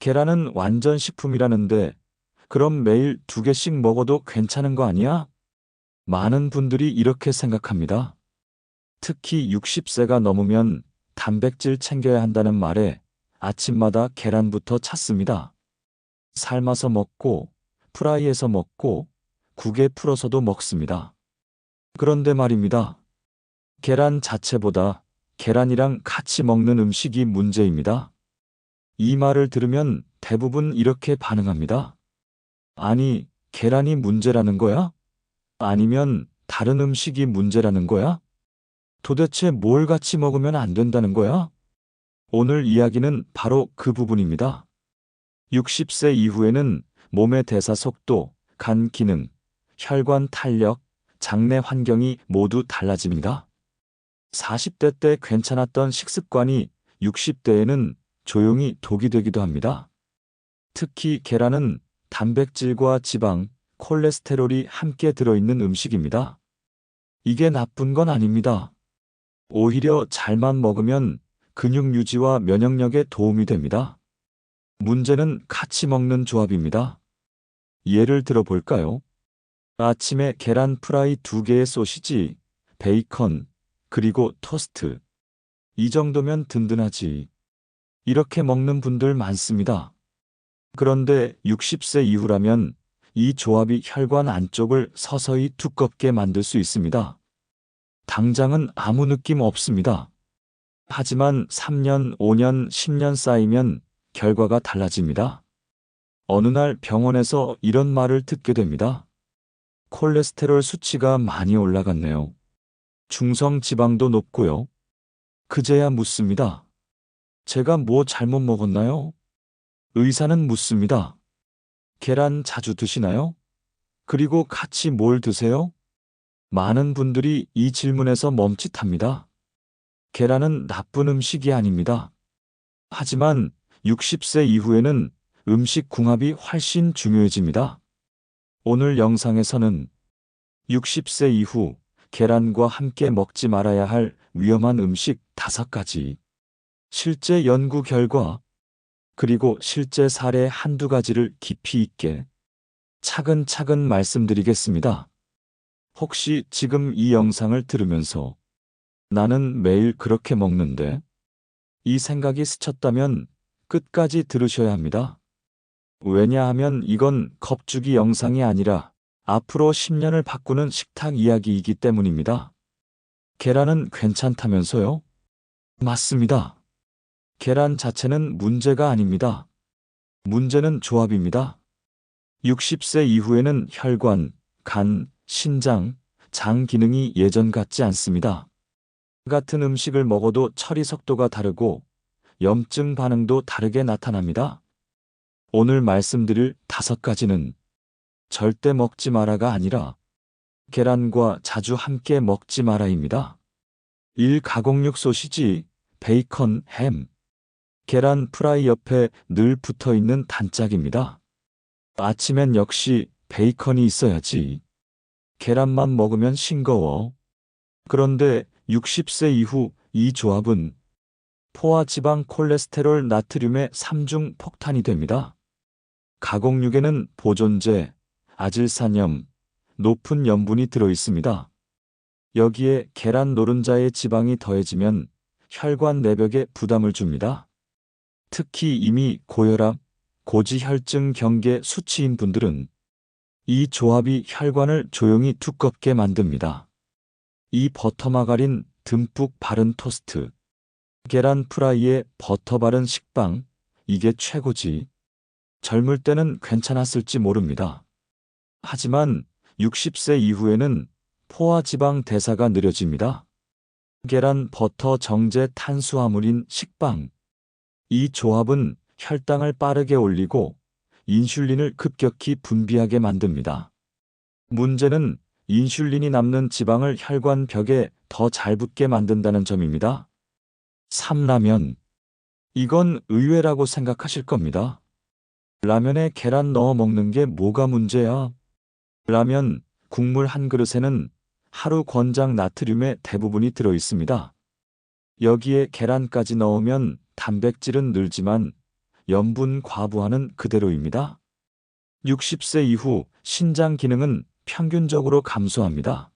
계란은 완전 식품이라는데 그럼 매일 2개씩 먹어도 괜찮은 거 아니야? 많은 분들이 이렇게 생각합니다. 특히 60세가 넘으면 단백질 챙겨야 한다는 말에 아침마다 계란부터 찾습니다. 삶아서 먹고, 프라이해서 먹고, 국에 풀어서도 먹습니다. 그런데 말입니다. 계란 자체보다 계란이랑 같이 먹는 음식이 문제입니다. 이 말을 들으면 대부분 이렇게 반응합니다. 아니, 계란이 문제라는 거야? 아니면 다른 음식이 문제라는 거야? 도대체 뭘 같이 먹으면 안 된다는 거야? 오늘 이야기는 바로 그 부분입니다. 60세 이후에는 몸의 대사 속도, 간 기능, 혈관 탄력, 장내 환경이 모두 달라집니다. 40대 때 괜찮았던 식습관이 60대에는 조용히 독이 되기도 합니다. 특히 계란은 단백질과 지방, 콜레스테롤이 함께 들어있는 음식입니다. 이게 나쁜 건 아닙니다. 오히려 잘만 먹으면 근육 유지와 면역력에 도움이 됩니다. 문제는 같이 먹는 조합입니다. 예를 들어 볼까요? 아침에 계란 프라이 2개의 소시지, 베이컨, 그리고 토스트. 이 정도면 든든하지. 이렇게 먹는 분들 많습니다. 그런데 60세 이후라면 이 조합이 혈관 안쪽을 서서히 두껍게 만들 수 있습니다. 당장은 아무 느낌 없습니다. 하지만 3년, 5년, 10년 쌓이면 결과가 달라집니다. 어느 날 병원에서 이런 말을 듣게 됩니다. 콜레스테롤 수치가 많이 올라갔네요. 중성 지방도 높고요. 그제야 묻습니다. 제가 뭐 잘못 먹었나요? 의사는 묻습니다. 계란 자주 드시나요? 그리고 같이 뭘 드세요? 많은 분들이 이 질문에서 멈칫합니다. 계란은 나쁜 음식이 아닙니다. 하지만 60세 이후에는 음식 궁합이 훨씬 중요해집니다. 오늘 영상에서는 60세 이후 계란과 함께 먹지 말아야 할 위험한 음식 5가지, 실제 연구 결과, 그리고 실제 사례 한두 가지를 깊이 있게 차근차근 말씀드리겠습니다. 혹시 지금 이 영상을 들으면서 나는 매일 그렇게 먹는데 이 생각이 스쳤다면 끝까지 들으셔야 합니다. 왜냐하면 이건 겁주기 영상이 아니라 앞으로 10년을 바꾸는 식탁 이야기이기 때문입니다. 계란은 괜찮다면서요? 맞습니다. 계란 자체는 문제가 아닙니다. 문제는 조합입니다. 60세 이후에는 혈관, 간, 신장, 장 기능이 예전 같지 않습니다. 같은 음식을 먹어도 처리 속도가 다르고 염증 반응도 다르게 나타납니다. 오늘 말씀드릴 5가지는 절대 먹지 마라가 아니라 계란과 자주 함께 먹지 마라입니다. 1. 가공육 소시지, 베이컨, 햄. 계란 프라이 옆에 늘 붙어 있는 단짝입니다. 아침엔 역시 베이컨이 있어야지. 계란만 먹으면 싱거워. 그런데 60세 이후 이 조합은 포화 지방 콜레스테롤 나트륨의 3중 폭탄이 됩니다. 가공육에는 보존제, 아질산염, 높은 염분이 들어 있습니다. 여기에 계란 노른자의 지방이 더해지면 혈관 내벽에 부담을 줍니다. 특히 이미 고혈압, 고지혈증 경계 수치인 분들은 이 조합이 혈관을 조용히 두껍게 만듭니다. 이 버터마가린 듬뿍 바른 토스트, 계란 프라이에 버터 바른 식빵, 이게 최고지. 젊을 때는 괜찮았을지 모릅니다. 하지만 60세 이후에는 포화 지방 대사가 느려집니다. 계란, 버터, 정제 탄수화물인 식빵. 이 조합은 혈당을 빠르게 올리고 인슐린을 급격히 분비하게 만듭니다. 문제는 인슐린이 남는 지방을 혈관 벽에 더 잘 붙게 만든다는 점입니다. 3. 라면. 이건 의외라고 생각하실 겁니다. 라면에 계란 넣어 먹는 게 뭐가 문제야? 라면, 국물 한 그릇에는 하루 권장 나트륨의 대부분이 들어 있습니다. 여기에 계란까지 넣으면 단백질은 늘지만 염분 과부하는 그대로입니다. 60세 이후 신장 기능은 평균적으로 감소합니다.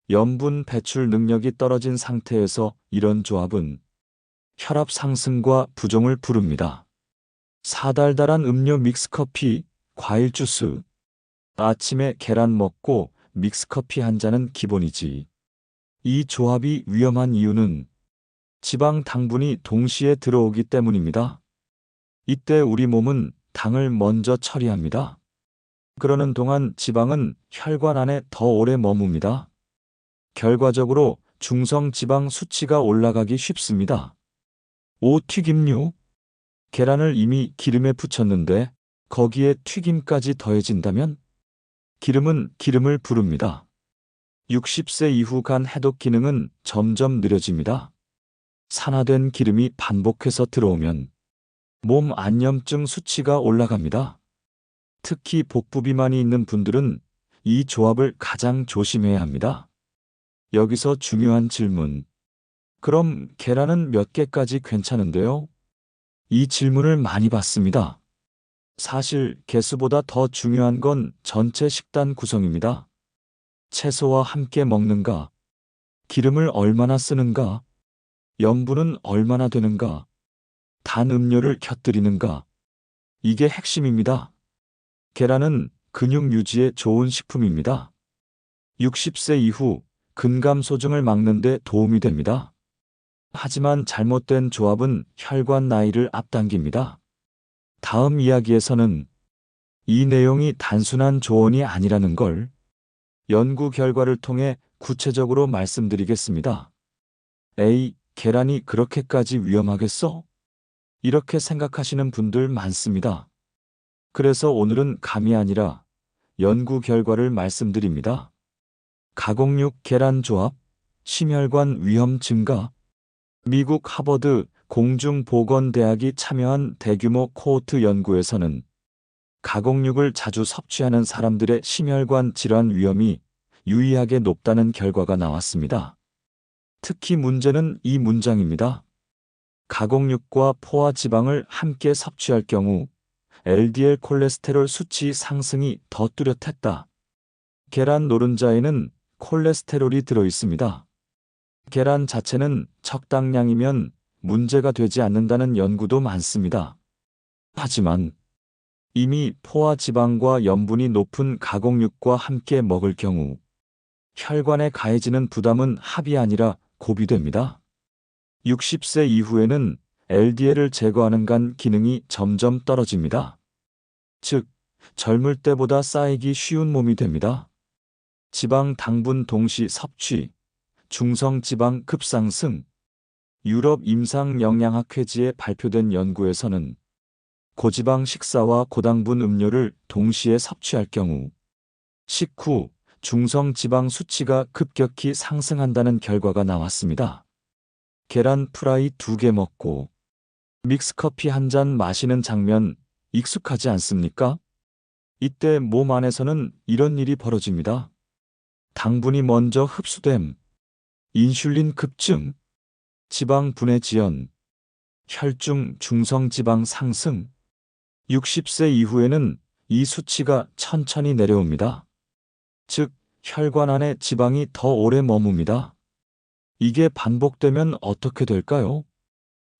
염분 배출 능력이 떨어진 상태에서 이런 조합은 혈압 상승과 부종을 부릅니다. 사달달한 음료 믹스커피, 과일 주스. 아침에 계란 먹고 믹스커피 한 잔은 기본이지. 이 조합이 위험한 이유는 지방 당분이 동시에 들어오기 때문입니다. 이때 우리 몸은 당을 먼저 처리합니다. 그러는 동안 지방은 혈관 안에 더 오래 머뭅니다. 결과적으로 중성 지방 수치가 올라가기 쉽습니다. 튀김류. 계란을 이미 기름에 부쳤는데 거기에 튀김까지 더해진다면 기름은 기름을 부릅니다. 60세 이후 간 해독 기능은 점점 느려집니다. 산화된 기름이 반복해서 들어오면 몸 안염증 수치가 올라갑니다. 특히 복부 비만이 있는 분들은 이 조합을 가장 조심해야 합니다. 여기서 중요한 질문. 그럼 계란은 몇 개까지 괜찮은데요? 이 질문을 많이 받습니다. 사실 개수보다 더 중요한 건 전체 식단 구성입니다. 채소와 함께 먹는가? 기름을 얼마나 쓰는가? 염분은 얼마나 되는가? 단 음료를 곁들이는가? 이게 핵심입니다. 계란은 근육 유지에 좋은 식품입니다. 60세 이후 근감소증을 막는 데 도움이 됩니다. 하지만 잘못된 조합은 혈관 나이를 앞당깁니다. 다음 이야기에서는 이 내용이 단순한 조언이 아니라는 걸 연구 결과를 통해 구체적으로 말씀드리겠습니다. 에이, 계란이 그렇게까지 위험하겠어? 이렇게 생각하시는 분들 많습니다. 그래서 오늘은 감이 아니라 연구 결과를 말씀드립니다. 가공육 계란 조합, 심혈관 위험 증가. 미국 하버드 공중보건대학이 참여한 대규모 코호트 연구에서는 가공육을 자주 섭취하는 사람들의 심혈관 질환 위험이 유의하게 높다는 결과가 나왔습니다. 특히 문제는 이 문장입니다. 가공육과 포화 지방을 함께 섭취할 경우 LDL 콜레스테롤 수치 상승이 더 뚜렷했다. 계란 노른자에는 콜레스테롤이 들어 있습니다. 계란 자체는 적당량이면 문제가 되지 않는다는 연구도 많습니다. 하지만 이미 포화 지방과 염분이 높은 가공육과 함께 먹을 경우 혈관에 가해지는 부담은 합이 아니라 곱이 됩니다. 60세 이후에는 LDL을 제거하는 간 기능이 점점 떨어집니다. 즉, 젊을 때보다 쌓이기 쉬운 몸이 됩니다. 지방 당분 동시 섭취, 중성 지방 급상승. 유럽 임상영양학회지에 발표된 연구에서는 고지방 식사와 고당분 음료를 동시에 섭취할 경우 식후 중성 지방 수치가 급격히 상승한다는 결과가 나왔습니다. 계란 프라이 2개 먹고 믹스커피 한 잔 마시는 장면 익숙하지 않습니까? 이때 몸 안에서는 이런 일이 벌어집니다. 당분이 먼저 흡수됨, 인슐린 급증, 지방 분해 지연, 혈중 중성 지방 상승. 60세 이후에는 이 수치가 천천히 내려옵니다. 즉, 혈관 안에 지방이 더 오래 머뭅니다. 이게 반복되면 어떻게 될까요?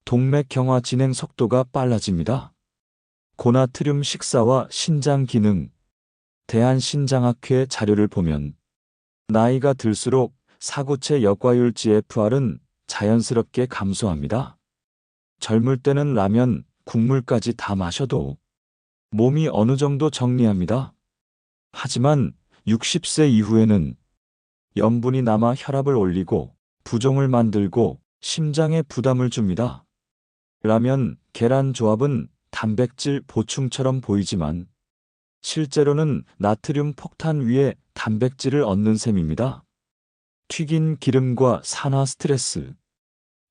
동맥경화 진행 속도가 빨라집니다. 고나트륨 식사와 신장 기능. 대한신장학회 자료를 보면 나이가 들수록 사구체 역과율 GFR은 자연스럽게 감소합니다. 젊을 때는 라면, 국물까지 다 마셔도 몸이 어느 정도 정리합니다. 하지만 60세 이후에는 염분이 남아 혈압을 올리고 부종을 만들고 심장에 부담을 줍니다. 라면, 계란 조합은 단백질 보충처럼 보이지만 실제로는 나트륨 폭탄 위에 단백질을 얻는 셈입니다. 튀긴 기름과 산화 스트레스.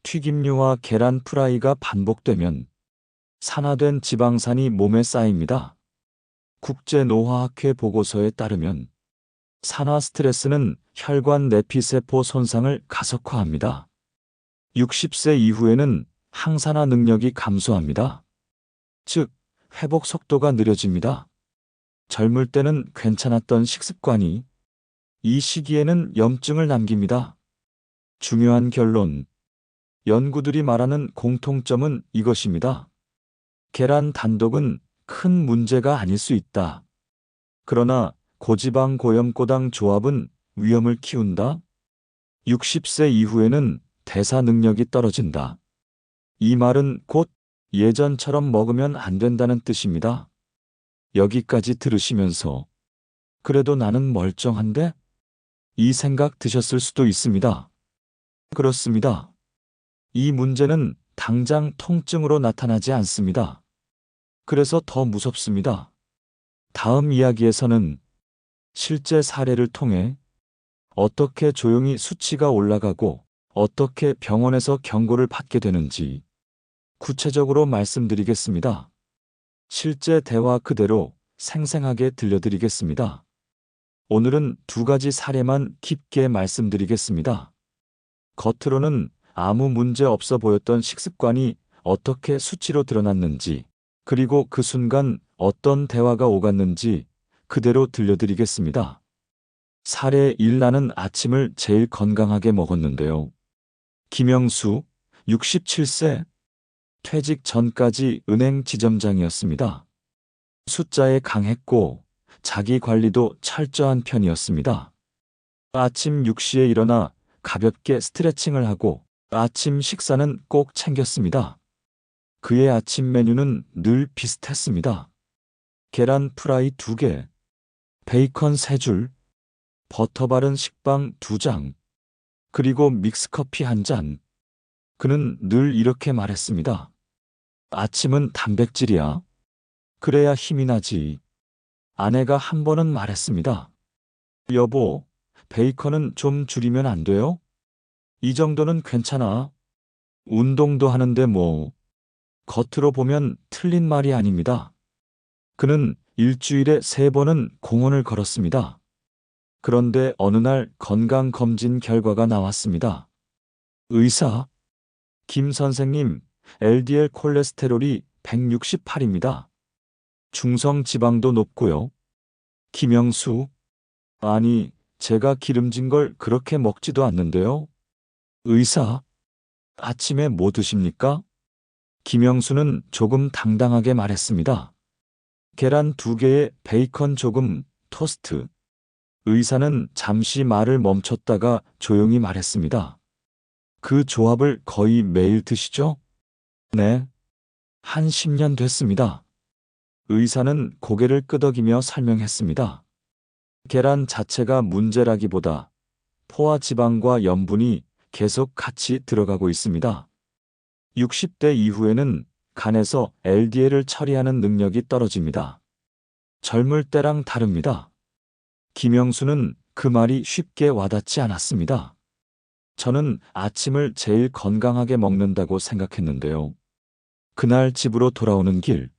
튀김류와 계란 프라이가 반복되면 산화된 지방산이 몸에 쌓입니다. 국제노화학회 보고서에 따르면 산화 스트레스는 혈관 내피세포 손상을 가속화합니다. 60세 이후에는 항산화 능력이 감소합니다. 즉, 회복 속도가 느려집니다. 젊을 때는 괜찮았던 식습관이 이 시기에는 염증을 남깁니다. 중요한 결론. 연구들이 말하는 공통점은 이것입니다. 계란 단독은 큰 문제가 아닐 수 있다. 그러나 고지방 고염고당 조합은 위험을 키운다. 60세 이후에는 대사 능력이 떨어진다. 이 말은 곧 예전처럼 먹으면 안 된다는 뜻입니다. 여기까지 들으시면서 그래도 나는 멀쩡한데? 이 생각 드셨을 수도 있습니다. 그렇습니다. 이 문제는 당장 통증으로 나타나지 않습니다. 그래서 더 무섭습니다. 다음 이야기에서는 실제 사례를 통해 어떻게 조용히 수치가 올라가고 어떻게 병원에서 경고를 받게 되는지 구체적으로 말씀드리겠습니다. 실제 대화 그대로 생생하게 들려드리겠습니다. 오늘은 두 가지 사례만 깊게 말씀드리겠습니다. 겉으로는 아무 문제 없어 보였던 식습관이 어떻게 수치로 드러났는지, 그리고 그 순간 어떤 대화가 오갔는지 그대로 들려드리겠습니다. 사례 1. 나는 아침을 제일 건강하게 먹었는데요. 김영수, 67세, 퇴직 전까지 은행 지점장이었습니다. 숫자에 강했고 자기 관리도 철저한 편이었습니다. 아침 6시에 일어나 가볍게 스트레칭을 하고 아침 식사는 꼭 챙겼습니다. 그의 아침 메뉴는 늘 비슷했습니다. 계란 프라이 2개, 베이컨 3줄, 버터 바른 식빵 2장, 그리고 믹스커피 1잔. 그는 늘 이렇게 말했습니다. 아침은 단백질이야. 그래야 힘이 나지. 아내가 한 번은 말했습니다. 여보, 베이컨은 좀 줄이면 안 돼요? 이 정도는 괜찮아. 운동도 하는데 뭐. 겉으로 보면 틀린 말이 아닙니다. 그는 일주일에 3번은 공원을 걸었습니다. 그런데 어느 날 건강검진 결과가 나왔습니다. 의사, 김 선생님, LDL 콜레스테롤이 168입니다. 중성 지방도 높고요. 김영수, 아니, 제가 기름진 걸 그렇게 먹지도 않는데요. 의사, 아침에 뭐 드십니까? 김영수는 조금 당당하게 말했습니다. 계란 2개에 베이컨 조금, 토스트. 의사는 잠시 말을 멈췄다가 조용히 말했습니다. 그 조합을 거의 매일 드시죠? 네. 한 10년 됐습니다. 의사는 고개를 끄덕이며 설명했습니다. 계란 자체가 문제라기보다 포화 지방과 염분이 계속 같이 들어가고 있습니다. 60대 이후에는 간에서 LDL을 처리하는 능력이 떨어집니다. 젊을 때랑 다릅니다. 김영수는 그 말이 쉽게 와닿지 않았습니다. 저는 아침을 제일 건강하게 먹는다고 생각했는데요. 그날 집으로 돌아오는 길,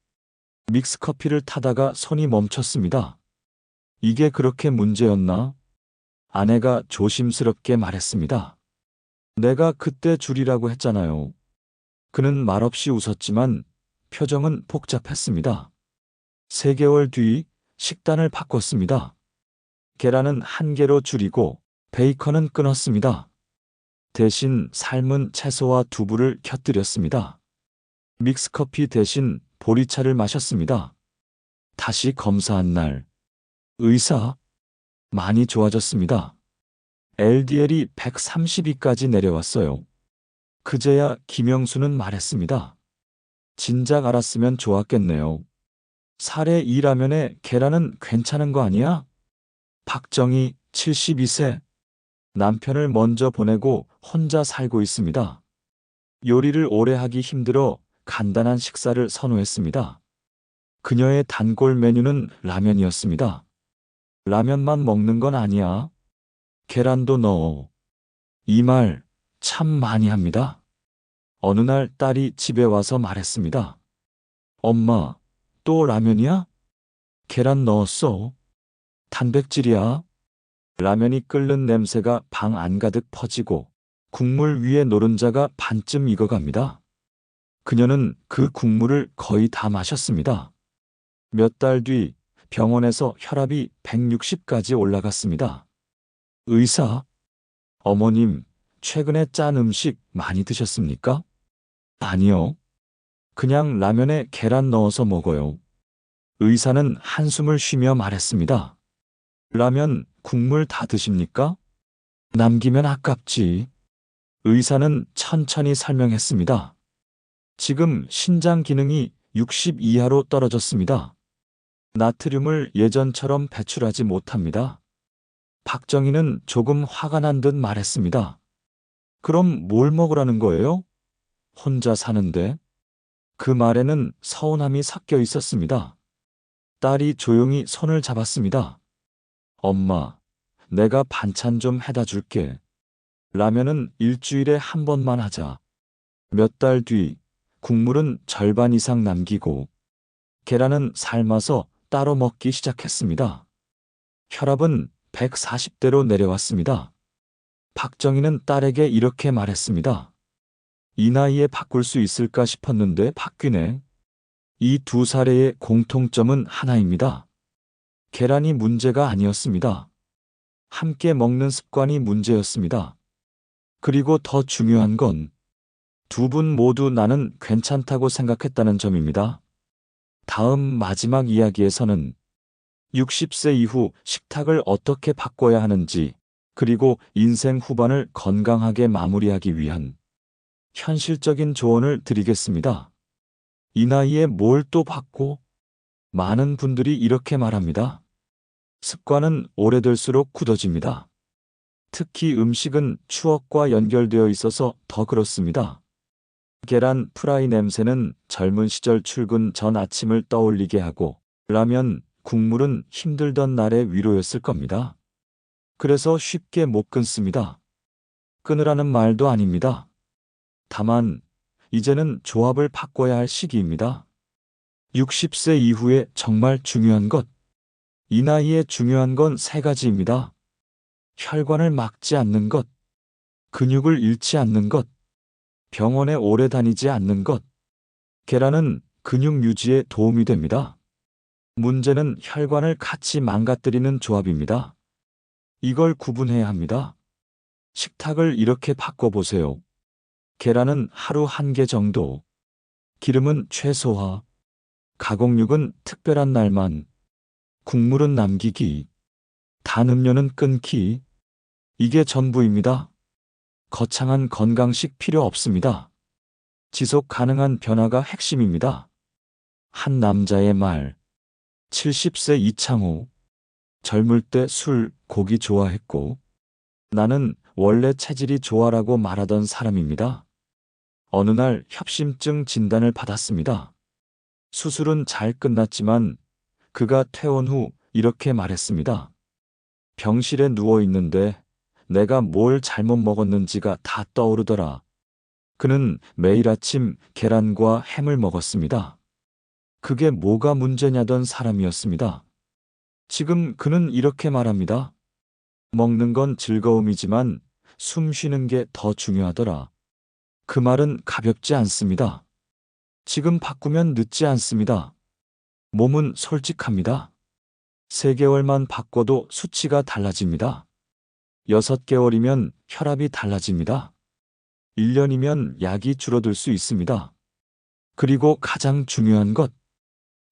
믹스커피를 타다가 손이 멈췄습니다. 이게 그렇게 문제였나? 아내가 조심스럽게 말했습니다. 내가 그때 줄이라고 했잖아요. 그는 말없이 웃었지만 표정은 복잡했습니다. 3개월 뒤 식단을 바꿨습니다. 계란은 1개로 줄이고 베이컨은 끊었습니다. 대신 삶은 채소와 두부를 곁들였습니다. 믹스커피 대신 보리차를 마셨습니다. 다시 검사한 날, 의사, 많이 좋아졌습니다. LDL이 132까지 내려왔어요. 그제야 김영수는 말했습니다. 진작 알았으면 좋았겠네요. 사례 2라면에 계란은 괜찮은 거 아니야? 박정희, 72세. 남편을 먼저 보내고 혼자 살고 있습니다. 요리를 오래 하기 힘들어 간단한 식사를 선호했습니다. 그녀의 단골 메뉴는 라면이었습니다. 라면만 먹는 건 아니야. 계란도 넣어. 이 말 참 많이 합니다. 어느 날 딸이 집에 와서 말했습니다. 엄마, 또 라면이야? 계란 넣었어. 단백질이야. 라면이 끓는 냄새가 방 안가득 퍼지고 국물 위에 노른자가 반쯤 익어갑니다. 그녀는 그 국물을 거의 다 마셨습니다. 몇 달 뒤 병원에서 혈압이 160까지 올라갔습니다. 의사, 어머님, 최근에 짠 음식 많이 드셨습니까? 아니요. 그냥 라면에 계란 넣어서 먹어요. 의사는 한숨을 쉬며 말했습니다. 라면 국물 다 드십니까? 남기면 아깝지. 의사는 천천히 설명했습니다. 지금 신장 기능이 60 이하로 떨어졌습니다. 나트륨을 예전처럼 배출하지 못합니다. 박정희는 조금 화가 난 듯 말했습니다. 그럼 뭘 먹으라는 거예요? 혼자 사는데? 그 말에는 서운함이 섞여 있었습니다. 딸이 조용히 손을 잡았습니다. 엄마, 내가 반찬 좀 해다 줄게. 라면은 일주일에 한 번만 하자. 몇 달 뒤 국물은 절반 이상 남기고 계란은 삶아서 따로 먹기 시작했습니다. 혈압은 140대로 내려왔습니다. 박정희는 딸에게 이렇게 말했습니다. 이 나이에 바꿀 수 있을까 싶었는데 바뀌네. 이 두 사례의 공통점은 하나입니다. 계란이 문제가 아니었습니다. 함께 먹는 습관이 문제였습니다. 그리고 더 중요한 건 두 분 모두 나는 괜찮다고 생각했다는 점입니다. 다음 마지막 이야기에서는 60세 이후 식탁을 어떻게 바꿔야 하는지, 그리고 인생 후반을 건강하게 마무리하기 위한 현실적인 조언을 드리겠습니다. 이 나이에 뭘 또 바꿔? 많은 분들이 이렇게 말합니다. 습관은 오래될수록 굳어집니다. 특히 음식은 추억과 연결되어 있어서 더 그렇습니다. 계란 프라이 냄새는 젊은 시절 출근 전 아침을 떠올리게 하고, 라면, 국물은 힘들던 날의 위로였을 겁니다. 그래서 쉽게 못 끊습니다. 끊으라는 말도 아닙니다. 다만, 이제는 조합을 바꿔야 할 시기입니다. 60세 이후에 정말 중요한 것. 이 나이에 중요한 건 세 가지입니다. 혈관을 막지 않는 것, 근육을 잃지 않는 것, 병원에 오래 다니지 않는 것. 계란은 근육 유지에 도움이 됩니다. 문제는 혈관을 같이 망가뜨리는 조합입니다. 이걸 구분해야 합니다. 식탁을 이렇게 바꿔보세요. 계란은 하루 1개 정도, 기름은 최소화, 가공육은 특별한 날만, 국물은 남기기, 단 음료는 끊기. 이게 전부입니다. 거창한 건강식 필요 없습니다. 지속 가능한 변화가 핵심입니다. 한 남자의 말. 70세 이창호. 젊을 때 술, 고기 좋아했고, 나는 원래 체질이 좋아라고 말하던 사람입니다. 어느 날 협심증 진단을 받았습니다. 수술은 잘 끝났지만 그가 퇴원 후 이렇게 말했습니다. 병실에 누워 있는데 내가 뭘 잘못 먹었는지가 다 떠오르더라. 그는 매일 아침 계란과 햄을 먹었습니다. 그게 뭐가 문제냐던 사람이었습니다. 지금 그는 이렇게 말합니다. 먹는 건 즐거움이지만 숨 쉬는 게 더 중요하더라. 그 말은 가볍지 않습니다. 지금 바꾸면 늦지 않습니다. 몸은 솔직합니다. 3개월만 바꿔도 수치가 달라집니다. 6개월이면 혈압이 달라집니다. 1년이면 약이 줄어들 수 있습니다. 그리고 가장 중요한 것,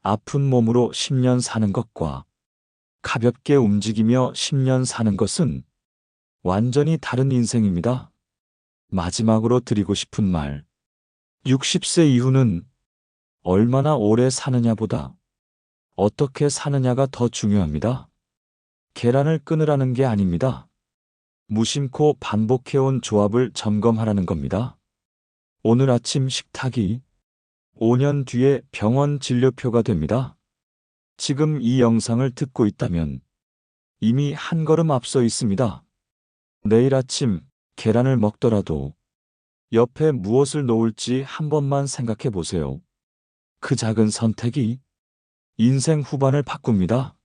아픈 몸으로 10년 사는 것과 가볍게 움직이며 10년 사는 것은 완전히 다른 인생입니다. 마지막으로 드리고 싶은 말. 60세 이후는 얼마나 오래 사느냐보다 어떻게 사느냐가 더 중요합니다. 계란을 끊으라는 게 아닙니다. 무심코 반복해온 조합을 점검하라는 겁니다. 오늘 아침 식탁이 5년 뒤에 병원 진료표가 됩니다. 지금 이 영상을 듣고 있다면 이미 한 걸음 앞서 있습니다. 내일 아침 계란을 먹더라도 옆에 무엇을 놓을지 한 번만 생각해 보세요. 그 작은 선택이 인생 후반을 바꿉니다.